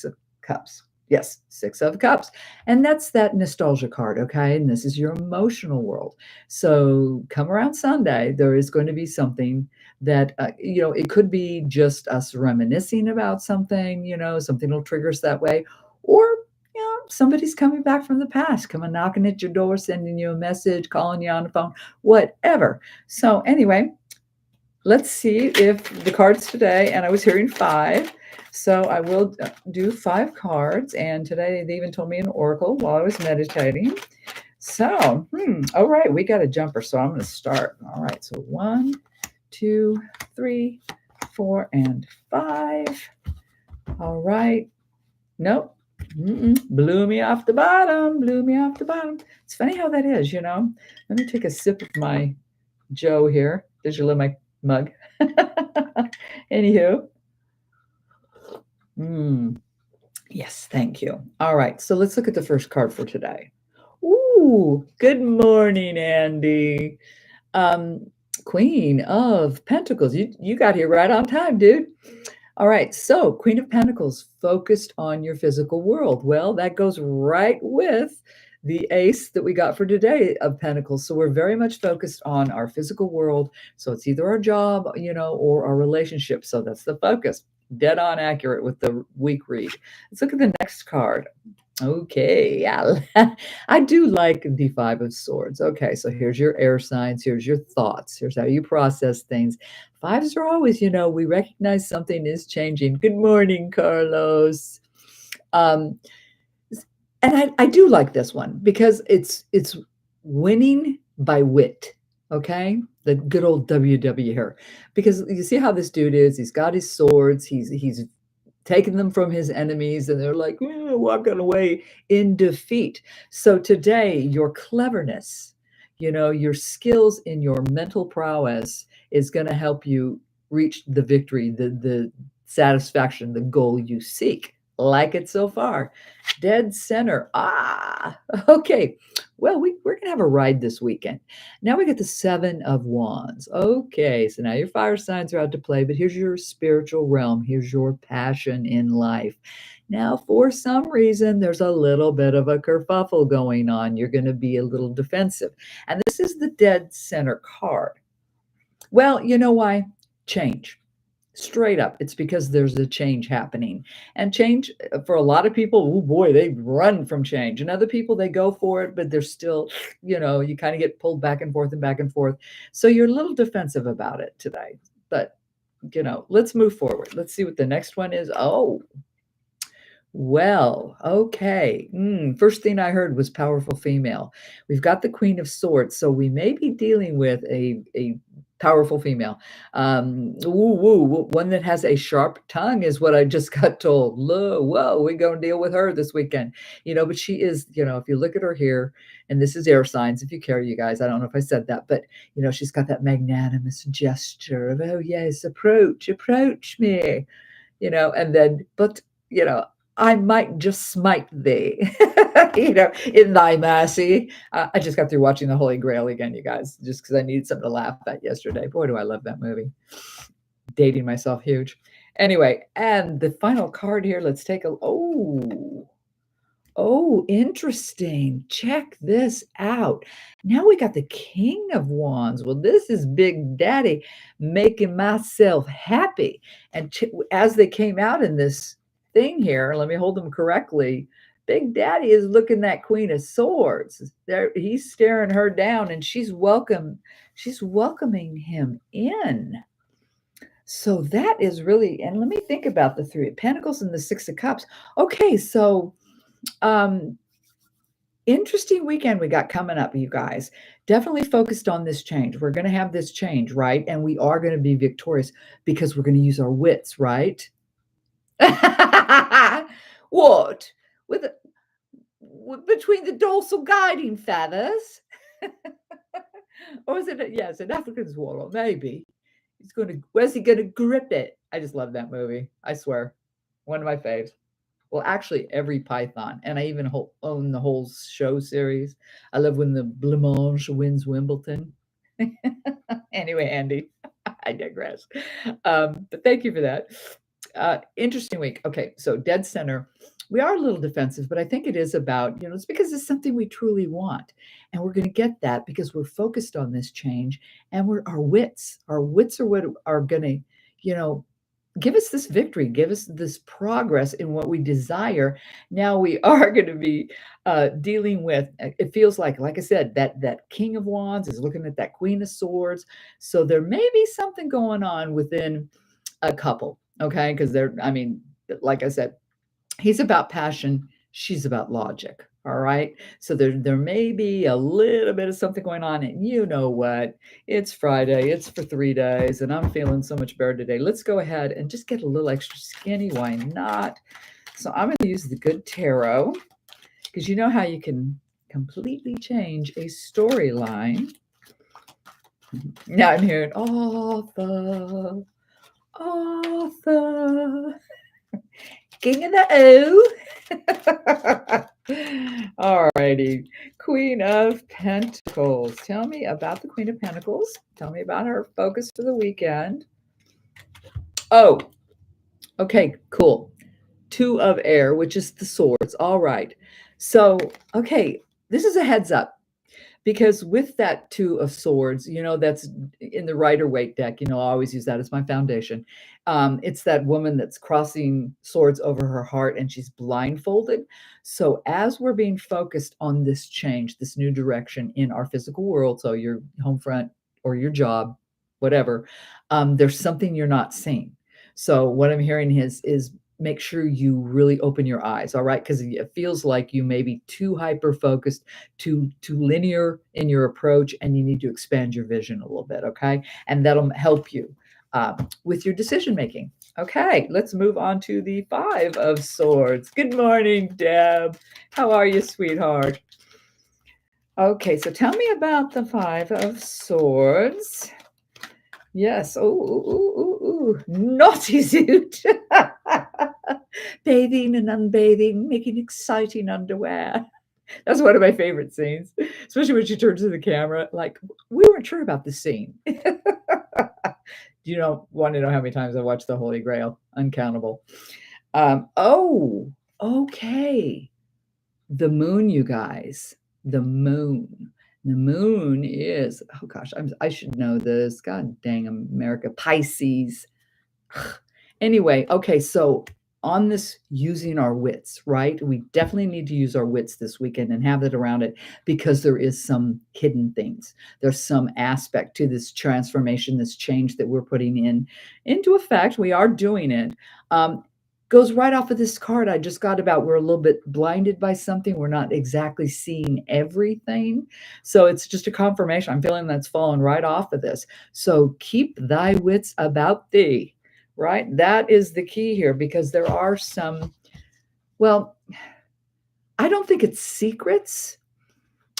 of Cups. Yes, Six of Cups. And that's that nostalgia card, okay? And this is your emotional world. So come around Sunday, there is going to be something that, it could be just us reminiscing about something, something will trigger us that way. Or, somebody's coming back from the past, coming knocking at your door, sending you a message, calling you on the phone, whatever. So, anyway, let's see if the cards today, and I was hearing five. So I will do five cards. And today they even told me an oracle while I was meditating. So, all right, we got a jumper. So I'm going to start. All right, so 1, 2, 3, 4, and 5. All right. Nope. Blew me off the bottom. Blew me off the bottom. It's funny how that is, Let me take a sip of my Joe here. Did you love my mug? Anywho. Yes, thank you. All right, so let's look at the first card for today. Ooh, good morning, Andy. Um, Queen of Pentacles. You got here right on time, dude. All right, so Queen of Pentacles focused on your physical world. Well, that goes right with the ace that we got for today of Pentacles. So we're very much focused on our physical world. So it's either our job, or our relationship. So that's the focus. Dead on accurate with the week read. Let's look at the next card. Okay, yeah. I do like the Five of Swords. Okay, so here's your air signs, here's your thoughts, here's how you process things. Fives are always, we recognize something is changing. Good morning, Carlos. And I do like this one because it's winning by wit. Okay, the good old WW here, because you see how this dude is. He's got his swords. He's taken them from his enemies, and they're like walking away in defeat. So today, your cleverness, your skills in your mental prowess is going to help you reach the victory, the satisfaction, the goal you seek. Like it so far. Dead center. Okay. Well, we're going to have a ride this weekend. Now we get the Seven of Wands. Okay, so now your fire signs are out to play, but here's your spiritual realm. Here's your passion in life. Now, for some reason, there's a little bit of a kerfuffle going on. You're going to be a little defensive. And this is the dead center card. Well, you know why? Change. Straight up, it's because there's a change happening. And change, for a lot of people, oh boy, they run from change. And other people, they go for it, but they're still, you kind of get pulled back and forth and back and forth. So you're a little defensive about it today. But, let's move forward. Let's see what the next one is. Oh, well, okay. First thing I heard was powerful female. We've got the Queen of Swords, so we may be dealing with a powerful female. One that has a sharp tongue is what I just got told. Whoa, we're going to deal with her this weekend. But she is, if you look at her here, and this is air signs, if you care, you guys, I don't know if I said that, but, she's got that magnanimous gesture of, oh, yes, approach me, and then, but, I might just smite thee, in thy mercy. I just got through watching The Holy Grail again, you guys, just because I needed something to laugh at yesterday. Boy, do I love that movie. Dating myself huge. Anyway, and the final card here, let's take a, oh, interesting. Check this out. Now we got the King of Wands. Well, this is Big Daddy making myself happy. And as they came out in this thing here, let me hold them correctly. Big Daddy is looking at Queen of Swords. There, he's staring her down, and she's welcoming him in. So that is really, and let me think about the Three of Pentacles and the Six of Cups. Okay, so interesting weekend we got coming up, you guys. Definitely focused on this change. We're going to have this change, right? And we are going to be victorious because we're going to use our wits, right? What? Between the dorsal guiding feathers? Or is it, yes, an African swallow, maybe. Where's he going to grip it? I just love that movie. I swear. One of my faves. Well, actually, every Python. And I even own the whole show series. I love when the Blancmange wins Wimbledon. Anyway, Andy, I digress. But thank you for that. Interesting week. Okay, so dead center. We are a little defensive, but I think it is about, it's because it's something we truly want. And we're going to get that because we're focused on this change and we're our wits are what are going to, you know, give us this victory, give us this progress in what we desire. Now we are going to be dealing with. It feels like I said, that King of Wands is looking at that Queen of Swords. So there may be something going on within a couple, okay? Because they're, I mean, like I said, he's about passion, she's about logic. All right. So there may be a little bit of something going on. And you know what? It's Friday. It's for 3 days. And I'm feeling so much better today. Let's go ahead and just get a little extra skinny. Why not? So I'm going to use the good tarot because you know how you can completely change a storyline. Now I'm hearing Arthur, Arthur, King of the O. All righty. Queen of Pentacles. Tell me about the Queen of Pentacles. Tell me about her focus for the weekend. Oh, okay, cool. Two of Air, which is the swords. All right. So, okay, this is a heads up. Because with that Two of Swords, that's in the Rider-Waite deck. I always use that as my foundation. It's that woman that's crossing swords over her heart and she's blindfolded. So as we're being focused on this change, this new direction in our physical world, so your home front or your job, whatever, there's something you're not seeing. So what I'm hearing is make sure you really open your eyes, all right? Because it feels like you may be too hyper focused, too linear in your approach, and you need to expand your vision a little bit, okay? And that'll help you with your decision making. Okay, let's move on to the Five of Swords. Good morning, Deb. How are you, sweetheart? Okay, so tell me about the Five of Swords. Yes. Oh, naughty suit. Bathing and unbathing, making exciting underwear. That's one of my favorite scenes, especially when she turns to the camera. Like, we weren't sure about this scene. You don't want to know how many times I watched The Holy Grail? Uncountable. Oh, okay. The moon, you guys. The moon. The moon is, oh gosh, I should know this. God dang America. Pisces. Anyway, okay, so on this using our wits, right? We definitely need to use our wits this weekend and have it around it because there is some hidden things. There's some aspect to this transformation, this change that we're putting into effect. We are doing it. Goes right off of this card I just got about we're a little bit blinded by something. We're not exactly seeing everything. So it's just a confirmation. I'm feeling that's fallen right off of this. So keep thy wits about thee, right? That is the key here because there are some, well, I don't think it's secrets.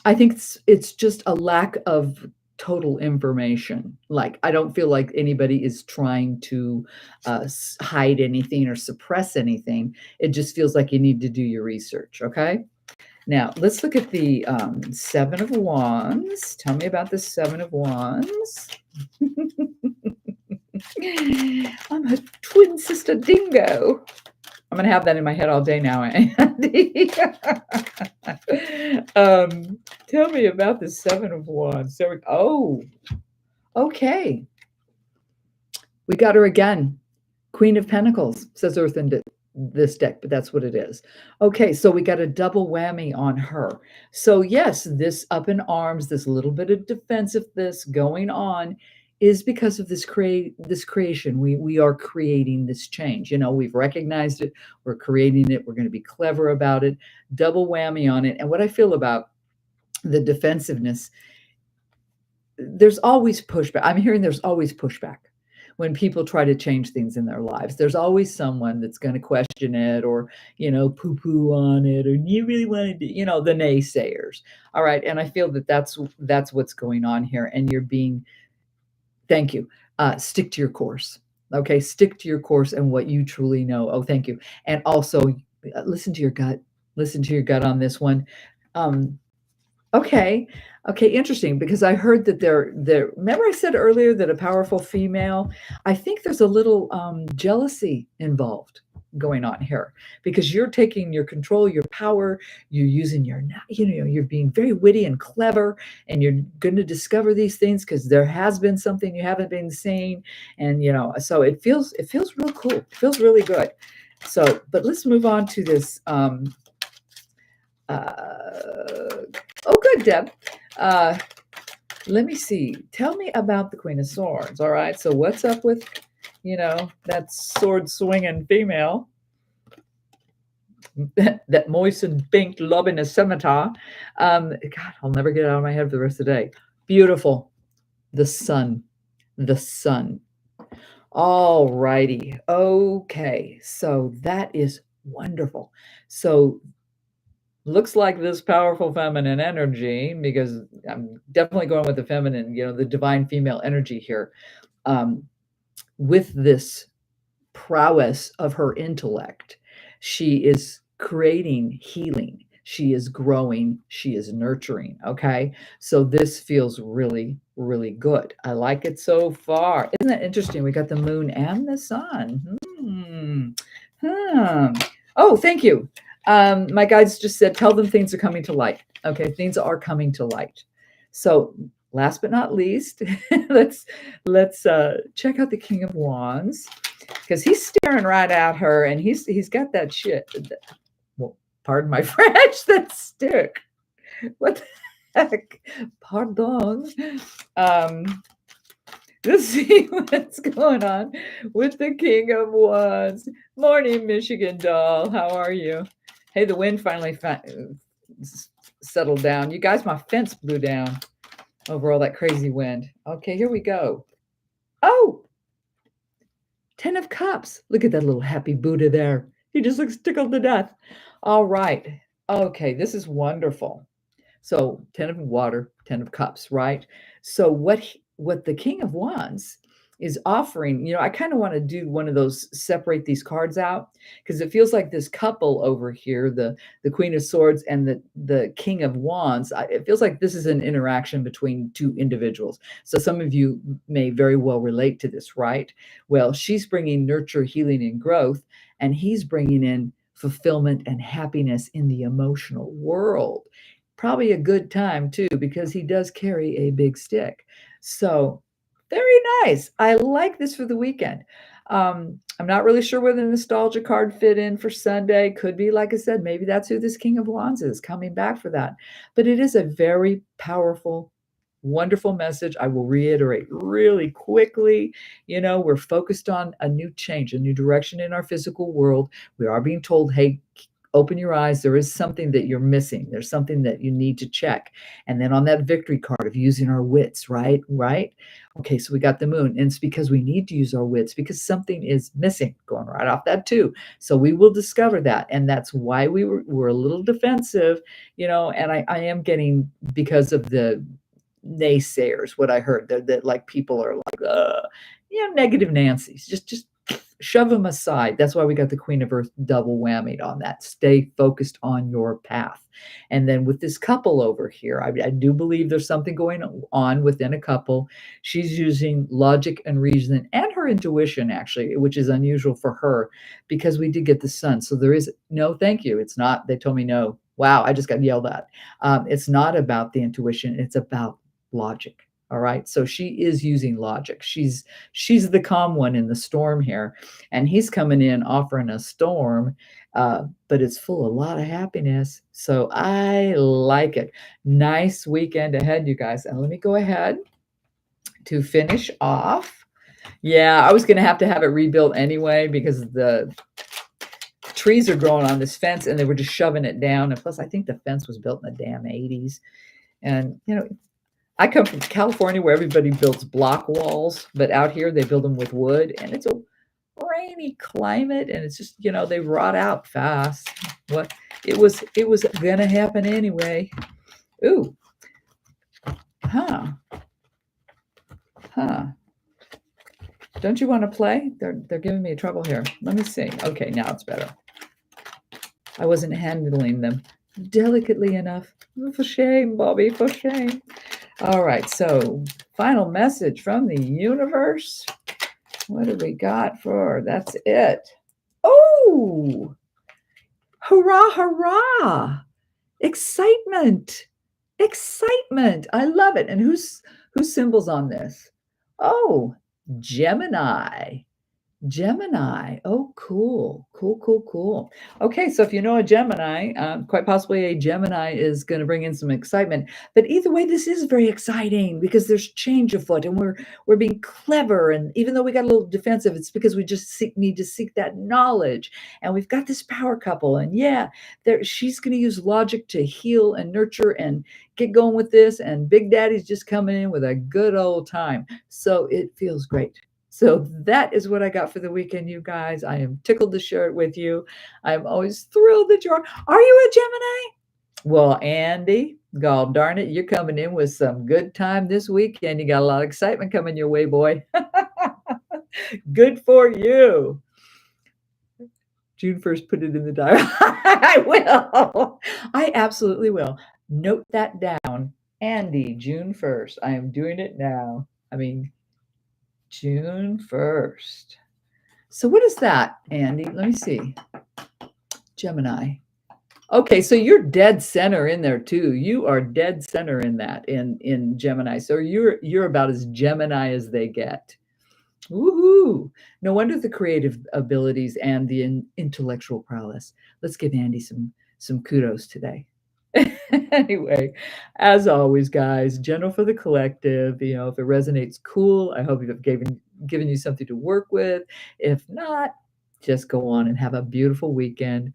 I think it's just a lack of total information. Like, I don't feel like anybody is trying to hide anything or suppress anything. It just feels like you need to do your research. Okay. Now let's look at the Seven of Wands. Tell me about the Seven of Wands. I'm a twin sister dingo. I'm going to have that in my head all day now, Andy. Tell me about the Seven of Wands. Okay. We got her again. Queen of Pentacles, says Earth in this deck, but that's what it is. Okay, so we got a double whammy on her. So yes, this up in arms, this little bit of defensiveness going on is because of this creation. We are creating this change. We've recognized it. We're creating it. We're going to be clever about it. Double whammy on it. And what I feel about the defensiveness, there's always pushback. I'm hearing there's always pushback when people try to change things in their lives. There's always someone that's going to question it or, poo-poo on it, or you really want to do, the naysayers. All right. And I feel that that's what's going on here. And you're being, thank you. Stick to your course. Okay. Stick to your course and what you truly know. Oh, thank you. And also listen to your gut. Listen to your gut on this one. Okay. Okay, interesting, because I heard that there remember I said earlier that a powerful female, I think there's a little, jealousy involved going on here, because you're taking your control, your power, you're using your you're being very witty and clever, and you're gonna discover these things because there has been something you haven't been seeing, and, so it feels real cool. It feels really good. So, but let's move on to this, uh oh, good, Deb. Uh, let me see. Tell me about the Queen of Swords. All right. So what's up with, that sword swinging female, that moistened pink loving a scimitar? God, I'll never get it out of my head for the rest of the day. Beautiful. The sun. The sun. All righty. Okay. So that is wonderful. So looks like this powerful feminine energy, because I'm definitely going with the feminine, the divine female energy here, um, with this prowess of her intellect. She is creating healing. She is growing. She is nurturing. Okay. So this feels really, really good. I like it so far. Isn't that interesting? We got the moon and the sun. Hmm. Oh, thank you. My guides just said, tell them things are coming to light. Okay. Things are coming to light. So last but not least, let's check out the King of Wands, because he's staring right at her, and he's got that shit. Well, pardon my French. That stick. What the heck? Pardon. Um, let's see what's going on with the King of Wands. Morning, Michigan doll. How are you? Hey, the wind finally settled down. You guys, my fence blew down over all that crazy wind. Okay, here we go. Oh, 10 of Cups. Look at that little happy Buddha there. He just looks tickled to death. All right. Okay, this is wonderful. So 10 of water, 10 of cups, right? So what the King of Wands is offering, I kind of want to do one of those, separate these cards out, because it feels like this couple over here, the Queen of Swords and the King of Wands, it feels like this is an interaction between two individuals. So some of you may very well relate to this, right? Well, she's bringing nurture, healing, and growth, and he's bringing in fulfillment and happiness in the emotional world. Probably a good time too, because he does carry a big stick. So very nice. I like this for the weekend. I'm not really sure where the nostalgia card fit in for Sunday. Could be, like I said, maybe that's who this King of Wands is, coming back for that. But it is a very powerful, wonderful message. I will reiterate really quickly. We're focused on a new change, a new direction in our physical world. We are being told, hey, open your eyes. There is something that you're missing. There's something that you need to check. And then on that victory card of using our wits, right? Right. Okay. So we got the moon, and it's because we need to use our wits, because something is missing, going right off that too. So we will discover that. And that's why we're a little defensive, and I am getting, because of the naysayers, what I heard, that like people are like, negative Nancy's, just shove them aside. That's why we got the Queen of Earth double whammied on that. Stay focused on your path. And then with this couple over here, I do believe there's something going on within a couple. She's using logic and reason and her intuition, actually, which is unusual for her, because we did get the sun. So there is no thank you. It's not, they told me no. Wow, I just got yelled at. It's not about the intuition. It's about logic. All right. So she is using logic. She's the calm one in the storm here, and he's coming in offering a storm, but it's full of a lot of happiness. So I like it. Nice weekend ahead, you guys. And let me go ahead to finish off. Yeah, I was going to have it rebuilt anyway, because the trees are growing on this fence, and they were just shoving it down. And plus, I think the fence was built in the damn 80s. And, I come from California, where everybody builds block walls, but out here they build them with wood, and it's a rainy climate, and it's just, they rot out fast. What it was gonna happen anyway. Ooh, huh. Don't you want to play? They're giving me trouble here. Let me see. Okay, now it's better. I wasn't handling them delicately enough. For shame, Bobby, for shame. All right, so final message from the universe. What do we got for that's it? Oh, hurrah, hurrah! Excitement. Excitement. I love it. And whose symbols on this? Oh, Gemini. Gemini. Oh, cool. Cool, cool, cool. Okay, so if you know a Gemini, quite possibly a Gemini is going to bring in some excitement. But either way, this is very exciting because there's change afoot, and we're being clever. And even though we got a little defensive, it's because we just need to seek that knowledge. And we've got this power couple, and yeah, she's going to use logic to heal and nurture and get going with this. And Big Daddy's just coming in with a good old time. So it feels great. So that is what I got for the weekend, you guys. I am tickled to share it with you. I'm always thrilled that you're on. Are you a Gemini? Well, Andy, God darn it, you're coming in with some good time this weekend. You got a lot of excitement coming your way, boy. Good for you. June 1st, put it in the diary. I will. I absolutely will. Note that down. Andy, June 1st. I am doing it now. I mean, June 1st. So what is that, Andy? Let me see. Gemini. Okay, so you're dead center in there too. You are dead center in that in Gemini. So you're about as Gemini as they get. Woohoo! No wonder the creative abilities and the intellectual prowess. Let's give Andy some kudos today. Anyway, as always, guys, general for the collective. You know, if it resonates, cool. I hope I've given you something to work with. If not, just go on and have a beautiful weekend.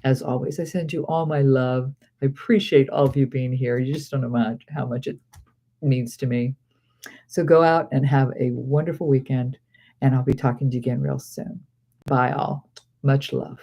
As always, I send you all my love. I appreciate all of you being here. You just don't know how much it means to me. So go out and have a wonderful weekend, and I'll be talking to you again real soon. Bye, all. Much love.